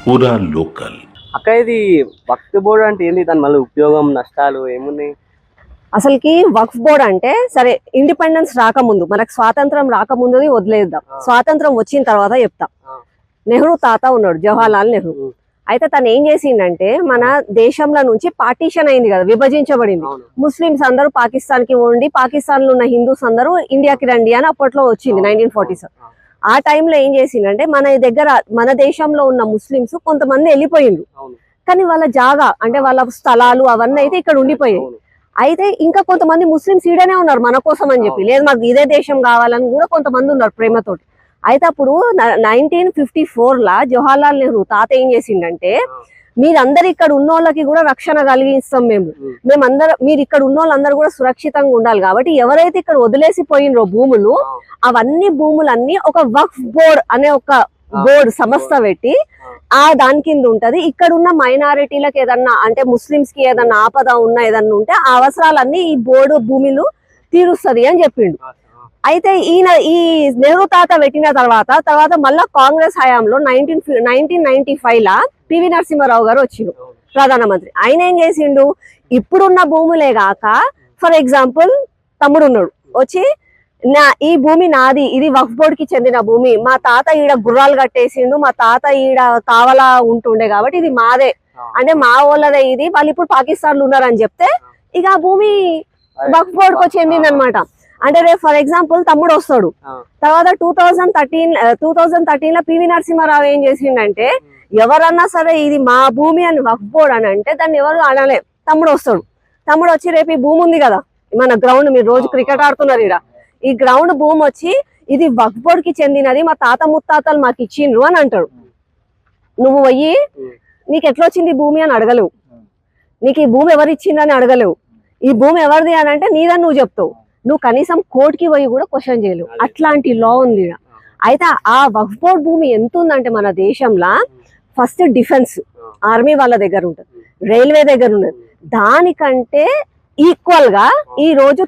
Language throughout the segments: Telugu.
పూరా లోకల్. అక్క ఇది వక్ఫ్ బోర్డు అంటే ఏంటి? దాని మళ్ళీ ఉపయోగం నష్టాలు ఏమున్నాయి? అసలుకి వక్ఫ్ బోర్డ్ అంటే సరే ఇండిపెండెన్స్ రాకముందు మనకు స్వాతంత్రం రాకముందుది వదిలేద్దాం, స్వాతంత్రం వచ్చిన తర్వాత చెప్తాం. నెహ్రూ తాత ఉన్నాడు, జవహర్లాల్ నెహ్రూ. అయితే తను ఏం చేసిండంటే మన దేశంలో నుంచి పార్టీషన్ అయింది కదా, విభజించబడింది. ముస్లిమ్స్ అందరూ పాకిస్తాన్ కి ఉండి పాకిస్తాన్ లో ఉన్న హిందూస్ అందరూ ఇండియాకి రండి అని అప్పట్లో వచ్చింది 1947. ఆ టైంలో ఏం చేసిందంటే మన దేశంలో ఉన్న ముస్లిమ్స్ కొంతమంది వెళ్ళిపోయిండ్రు, కానీ వాళ్ళ జాగా అంటే వాళ్ళ స్థలాలు అవన్నీ అయితే ఇక్కడ ఉండిపోయాయి. అయితే ఇంకా కొంతమంది ముస్లిమ్స్ ఈడనే ఉన్నారు మన కోసం అని చెప్పి, లేదు మాకు ఇదే దేశం కావాలని కూడా కొంతమంది ఉన్నారు ప్రేమతోటి. అయితే అప్పుడు 1954 జవహర్లాల్ నెహ్రూ తాత ఏం చేసిండంటే, మీరందరు ఇక్కడ ఉన్న వాళ్ళకి కూడా రక్షణ కలిగిస్తాం, మీరు ఇక్కడ ఉన్న వాళ్ళందరూ కూడా సురక్షితంగా ఉండాలి కాబట్టి ఎవరైతే ఇక్కడ వదిలేసి పోయినరో భూములు, అవన్నీ భూములన్నీ ఒక వక్ఫ్ బోర్డ్ అనే ఒక బోర్డు సంస్థ పెట్టి దాని కింద ఉంటది. ఇక్కడ ఉన్న మైనారిటీలకు ఏదన్నా అంటే ముస్లిమ్స్ కి ఏదన్నా ఆపద ఉన్నా ఏదన్నా ఉంటే ఆ అవసరాలన్నీ ఈ బోర్డు భూమిలు తీరుస్తుంది అని చెప్పిండు. అయితే ఈ నెహ్రూ తాత పెట్టిన తర్వాత మళ్ళా కాంగ్రెస్ హయాంలో 1995 పివి నరసింహారావు గారు వచ్చిండు ప్రధానమంత్రి. ఆయన ఏం చేసిండు, ఇప్పుడున్న భూములే గాక ఫర్ ఎగ్జాంపుల్ తమ్ముడు ఉన్నాడు వచ్చి, ఈ భూమి నాది, ఇది వక్ఫ్ బోర్డ్ కి చెందిన భూమి, మా తాత ఈడ గుర్రాలు కట్టేసిండు, మా తాత ఈడ కావలా ఉంటుండే కాబట్టి ఇది మాదే, అంటే మా వాళ్ళదే ఇది, వాళ్ళు ఇప్పుడు పాకిస్తాన్ లో ఉన్నారని చెప్తే ఇక ఆ భూమి వక్ఫ్ బోర్డ్ కు చెందింది అనమాట. అంటే రేపు ఫర్ ఎగ్జాంపుల్ తమ్ముడు వస్తాడు, తర్వాత 2013 లో పివి నరసింహారావు ఏం చేసిండంటే, ఎవరన్నా సరే ఇది మా భూమి అని వక్ఫ్ బోర్డ్ అని అంటే దాన్ని ఎవరు అనలే. తమ్ముడు వస్తాడు, తమ్ముడు వచ్చి రేపు ఈ భూమి ఉంది కదా మన గ్రౌండ్, మీరు రోజు క్రికెట్ ఆడుతున్నారు ఇక్కడ, ఈ గ్రౌండ్ భూమి వచ్చి ఇది వక్ఫ్ బోర్డ్ కి చెందినది, మా తాత ముత్తాతలు మాకు ఇచ్చిండ్రు అని అంటాడు. నువ్వు పోయి నీకు ఎట్లా వచ్చింది ఈ భూమి అని అడగలేవు, నీకు ఈ భూమి ఎవరు ఇచ్చిందని అడగలేవు, ఈ భూమి ఎవరిది అని అంటే నీదని నువ్వు చెప్తావు, నువ్వు కనీసం కోర్టుకి పోయి కూడా క్వశ్చన్ చేయలేవు. అట్లాంటి లా ఉంది. అయితే ఆ వక్ఫ్ బోర్డ్ భూమి ఎంత ఉందంటే మన దేశంలో ఫస్ట్ డిఫెన్స్ ఆర్మీ వాళ్ళ దగ్గర ఉంటుంది, రైల్వే దగ్గర ఉన్నది, దానికంటే ఈక్వల్ గా ఈ రోజు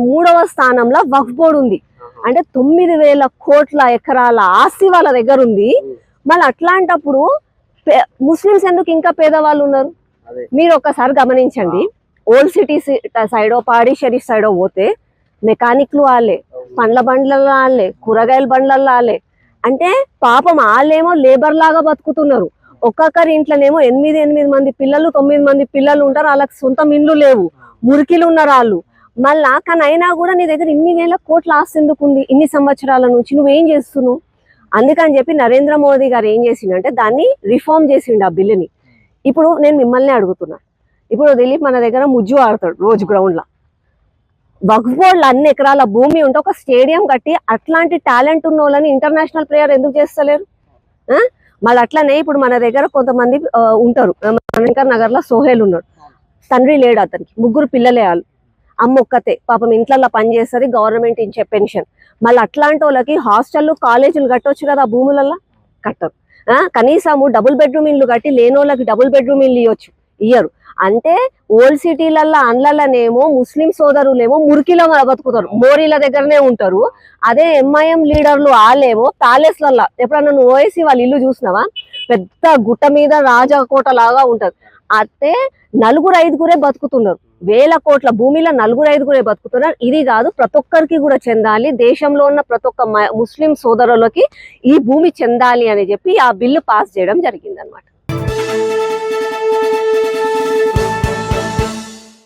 మూడవ స్థానంలో వక్ఫ్ బోర్డ్ ఉంది. అంటే 9,000 కోట్ల ఎకరాల ఆస్తి వాళ్ళ దగ్గర ఉంది. మళ్ళీ అట్లాంటప్పుడు ముస్లిమ్స్ ఎందుకు ఇంకా పేదవాళ్ళు ఉన్నారు? మీరు ఒక్కసారి గమనించండి, ఓల్డ్ సిటీ సైడో పాడిషరీ సైడో పోతే మెకానిక్లు వాళ్ళే, పండ్ల బండ్లలో వాళ్ళే, కూరగాయల బండ్లలో వాళ్ళే, అంటే పాపం వాళ్ళేమో లేబర్ లాగా బతుకుతున్నారు. ఒక్కొక్కరి ఇంట్లోనేమో 8 మంది పిల్లలు 9 మంది పిల్లలు ఉంటారు, వాళ్ళకి సొంతం ఇండ్లు లేవు, మురికిలు ఉన్నారు వాళ్ళు. మళ్ళా కానీ అయినా కూడా నీ దగ్గర ఇన్ని వేల కోట్ల ఆస్తి ఎందుకు ఉంది ఇన్ని సంవత్సరాల నుంచి, నువ్వేం చేస్తున్నావు? అందుకని చెప్పి నరేంద్ర మోదీ గారు ఏం చేసిండంటే దాన్ని రిఫార్మ్ చేసిండు ఆ బిల్లుని. ఇప్పుడు నేను మిమ్మల్ని అడుగుతున్నా, ఇప్పుడు దిలీప్ మన దగ్గర ముజ్జు ఆడతాడు రోజు గ్రౌండ్ లో, వక్ఫ్ బోర్డ్ అన్ని ఎకరాల భూమి ఉంటే ఒక స్టేడియం కట్టి అట్లాంటి టాలెంట్ ఉన్న వాళ్ళని ఇంటర్నేషనల్ ప్లేయర్ ఎందుకు చేస్తలేరు? మళ్ళీ అట్లనే ఇప్పుడు మన దగ్గర కొంతమంది ఉంటారు, శంకర్ నగర్ లో సోహెల్ ఉన్నాడు, తండ్రి లేడు, అతనికి 3 పిల్లలే, వాళ్ళు అమ్మ ఒక్కతే పాపం ఇంట్లో పని చేస్తుంది, గవర్నమెంట్ ఇచ్చే పెన్షన్. మళ్ళీ అట్లాంటి వాళ్ళకి హాస్టల్ కాలేజీలు కట్టొచ్చు కదా, ఆ భూములల్లో కట్టరు. కనీసము డబుల్ బెడ్రూమ్ ఇల్లు కట్టి లేని వాళ్ళకి డబుల్ బెడ్రూమ్ ఇల్లు ఇయ్యరు. అంటే ఓల్డ్ సిటీలల్లో అండ్లనేమో ముస్లిం సోదరులేమో మురికిలో బతుకుతారు, మోరీల దగ్గరనే ఉంటారు. అదే ఎంఐఎం లీడర్లు వాళ్ళేమో ప్యాలెస్లల్లో, ఎప్పుడన్నా నువ్వు ఓఎసి వాళ్ళ ఇల్లు చూసినావా, పెద్ద గుట్ట మీద రాజకోట లాగా ఉంటది. అయితే 4-5 బతుకుతున్నారు, వేల కోట్ల భూమిలో 4-5 బతుకుతున్నారు. ఇది కాదు, ప్రతి ఒక్కరికి కూడా చెందాలి, దేశంలో ఉన్న ప్రతి ఒక్క ముస్లిం సోదరులకి ఈ భూమి చెందాలి అని చెప్పి ఆ బిల్లు పాస్ చేయడం జరిగింది అనమాట.